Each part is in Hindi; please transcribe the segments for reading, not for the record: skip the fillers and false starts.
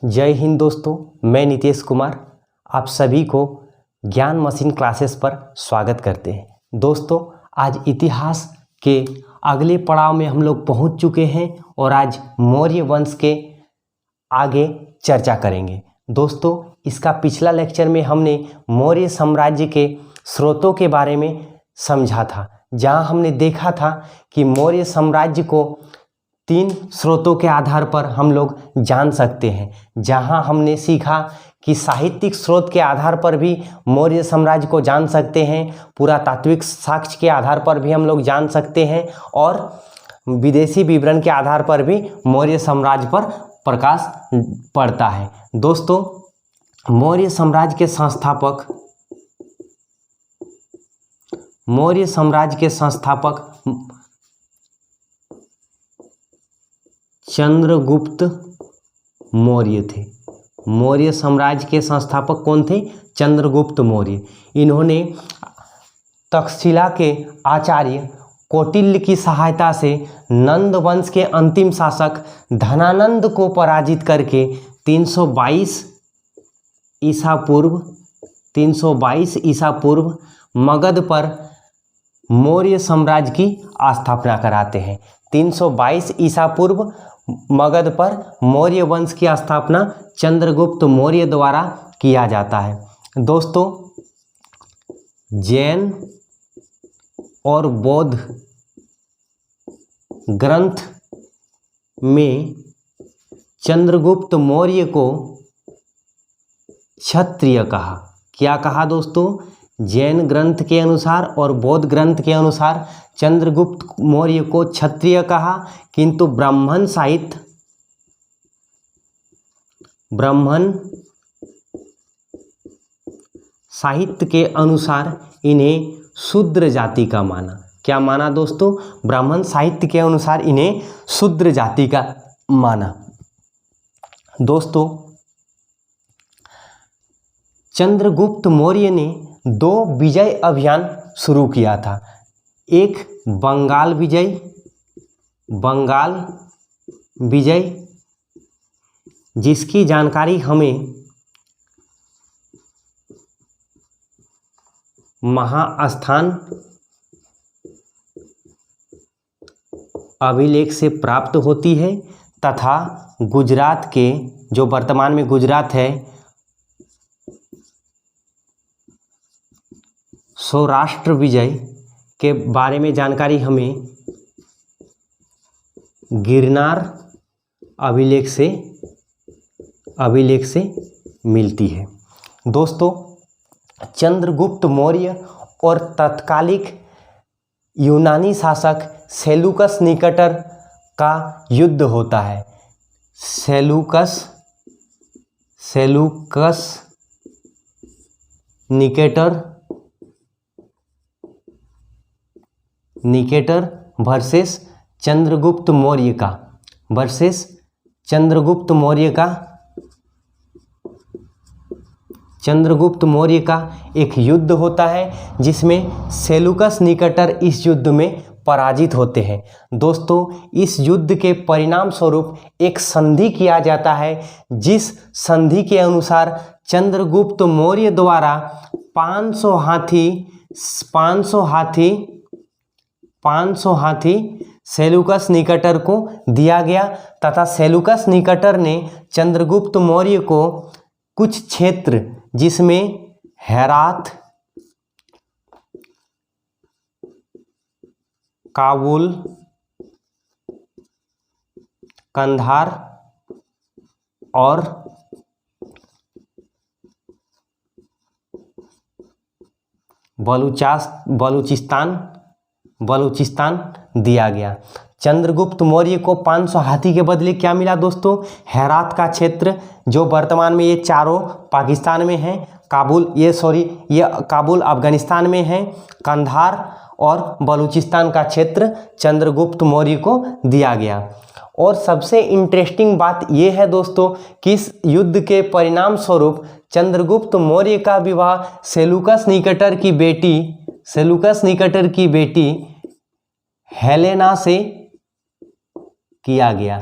जय हिंद दोस्तों, मैं नितेश कुमार आप सभी को ज्ञान मशीन क्लासेस पर स्वागत करते हैं। दोस्तों, आज इतिहास के अगले पड़ाव में हम लोग पहुंच चुके हैं और आज मौर्य वंश के आगे चर्चा करेंगे। दोस्तों, इसका पिछला लेक्चर में हमने मौर्य साम्राज्य के स्रोतों के बारे में समझा था, जहां हमने देखा था कि मौर्य साम्राज्य को 3 स्रोतों के आधार पर हम लोग जान सकते हैं। जहां हमने सीखा कि साहित्यिक स्रोत के आधार पर भी मौर्य साम्राज्य को जान सकते हैं, पुरातात्विक साक्ष्य के आधार पर भी हम लोग जान सकते हैं और विदेशी विवरण के आधार पर भी मौर्य साम्राज्य पर प्रकाश पड़ता है। दोस्तों, मौर्य साम्राज्य के संस्थापक चंद्रगुप्त मौर्य थे। मौर्य साम्राज्य के संस्थापक कौन थे? चंद्रगुप्त मौर्य। इन्होंने तक्षशिला के आचार्य कौटिल्य की सहायता से नंद वंश के अंतिम शासक धनानंद को पराजित करके 322 ईसा पूर्व मगध पर मौर्य साम्राज्य की स्थापना कराते हैं। 322 ईसा पूर्व मगध पर मौर्य वंश की स्थापना चंद्रगुप्त मौर्य द्वारा किया जाता है। दोस्तों, जैन और बौद्ध ग्रंथ में चंद्रगुप्त मौर्य को क्षत्रिय कहा। क्या कहा दोस्तों? जैन ग्रंथ के अनुसार और बौद्ध ग्रंथ के अनुसार चंद्रगुप्त मौर्य को क्षत्रिय कहा, किंतु ब्राह्मण साहित्य के अनुसार इन्हें शूद्र जाति का माना। क्या माना दोस्तों? ब्राह्मण साहित्य के अनुसार इन्हें शूद्र जाति का माना। दोस्तों, चंद्रगुप्त मौर्य ने 2 विजय अभियान शुरू किया था। एक बंगाल विजय जिसकी जानकारी हमें महास्थान अभिलेख से प्राप्त होती है, तथा गुजरात के, जो वर्तमान में गुजरात है, सौराष्ट्र विजय के बारे में जानकारी हमें गिरनार अभिलेख से मिलती है। दोस्तों, चंद्रगुप्त मौर्य और तत्कालिक यूनानी शासक सेलूकस निकेटर का युद्ध होता है। सेलूकस निकेटर वर्सेस चंद्रगुप्त मौर्य का एक युद्ध होता है, जिसमें सेलूकस निकेटर इस युद्ध में पराजित होते हैं। दोस्तों, इस युद्ध के परिणाम स्वरूप एक संधि किया जाता है, जिस संधि के अनुसार चंद्रगुप्त मौर्य द्वारा 500 हाथी सेलूकस निकेटर को दिया गया, तथा सेलूकस निकेटर ने चंद्रगुप्त मौर्य को कुछ क्षेत्र, जिसमें हेरात, काबुल, कंधार और बलूचिस्तान दिया गया। चंद्रगुप्त मौर्य को 500 हाथी के बदले क्या मिला दोस्तों? हेरात का क्षेत्र, जो वर्तमान में ये चारों पाकिस्तान में है, ये काबुल अफगानिस्तान में है, कंधार और बलूचिस्तान का क्षेत्र चंद्रगुप्त मौर्य को दिया गया। और सबसे इंटरेस्टिंग बात यह है दोस्तों कि इस युद्ध के परिणाम स्वरूप चंद्रगुप्त मौर्य का विवाह सेलूकस निकेटर की बेटी हेलेना से किया गया।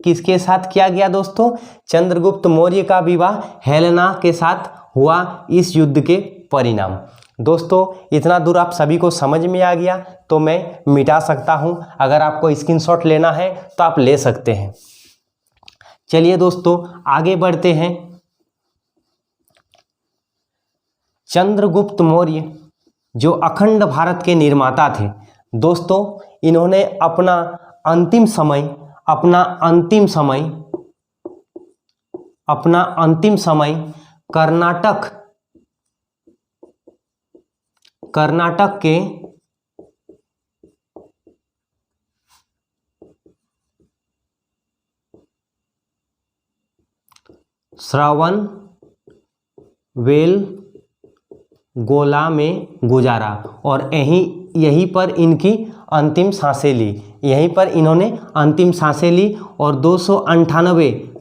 किसके साथ किया गया दोस्तों? चंद्रगुप्त मौर्य का विवाह हेलेना के साथ हुआ इस युद्ध के परिणाम। दोस्तों इतना दूर आप सभी को समझ में आ गया तो मैं मिटा सकता हूं। अगर आपको स्क्रीनशॉट लेना है तो आप ले सकते हैं। चलिए दोस्तों आगे बढ़ते हैं। चंद्रगुप्त मौर्य जो अखंड भारत के निर्माता थे दोस्तों, इन्होंने अपना अंतिम समय कर्नाटक के श्रवणबेलगोला में गुजारा और यहीं पर इनकी अंतिम सांसें ली। यहीं पर इन्होंने अंतिम सांसें ली और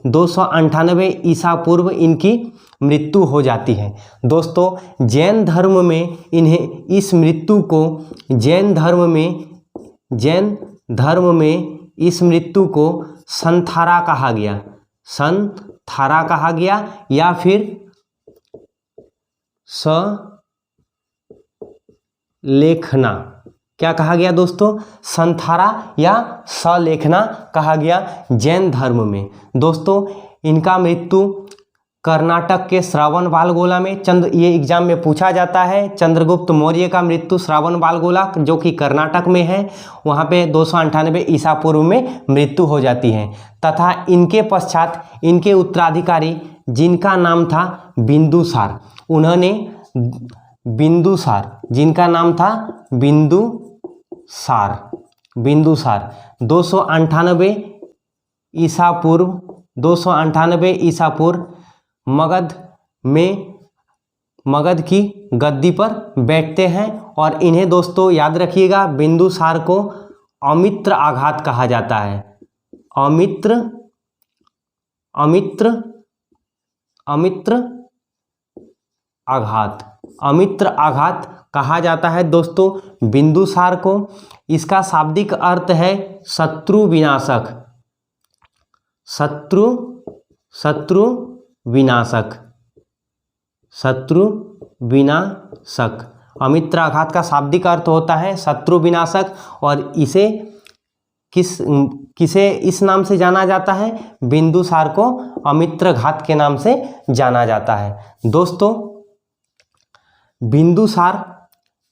298 ईसा पूर्व इनकी मृत्यु हो जाती है। दोस्तों जैन धर्म में इन्हें इस मृत्यु को इस मृत्यु को संथारा कहा गया या फिर सलेखना। क्या कहा गया दोस्तों? संथारा या सलेखना कहा गया जैन धर्म में। दोस्तों इनका मृत्यु कर्नाटक के श्रवणबेलगोला में ये एग्जाम में पूछा जाता है। चंद्रगुप्त मौर्य का मृत्यु श्रवणबेलगोला जो कि कर्नाटक में है, वहाँ पे 298 ईसा पूर्व में मृत्यु हो जाती है। तथा इनके पश्चात इनके उत्तराधिकारी जिनका नाम था बिंदुसार, उन्होंने जिनका नाम था बिंदुसार 298 ईसा पूर्व मगध की गद्दी पर बैठते हैं। और इन्हें दोस्तों याद रखिएगा, बिंदुसार को अमित्र आघात कहा जाता है। अमित्र आघात कहा जाता है दोस्तों बिंदुसार को। इसका शाब्दिक अर्थ है शत्रु विनाशक। अमित्र आघात का शाब्दिक अर्थ होता है शत्रु विनाशक और इसे किसे इस नाम से जाना जाता है? बिंदुसार को अमित्र घात के नाम से जाना जाता है। दोस्तों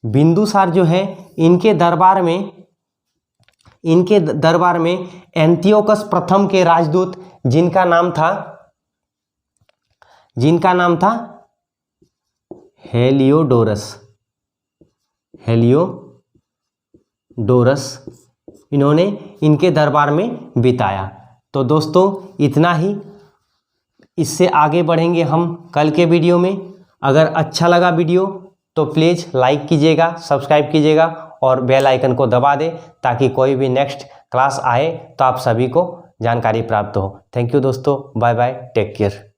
बिंदुसार जो है इनके दरबार में एंटियोकस प्रथम के राजदूत जिनका नाम था हेलियोडोरस, इन्होंने इनके दरबार में बिताया। तो दोस्तों इतना ही। इससे आगे बढ़ेंगे हम कल के वीडियो में। अगर अच्छा लगा वीडियो तो प्लीज़ लाइक कीजिएगा, सब्सक्राइब कीजिएगा और बेल आइकन को दबा दें ताकि कोई भी नेक्स्ट क्लास आए तो आप सभी को जानकारी प्राप्त हो। थैंक यू दोस्तों, बाय बाय, टेक केयर।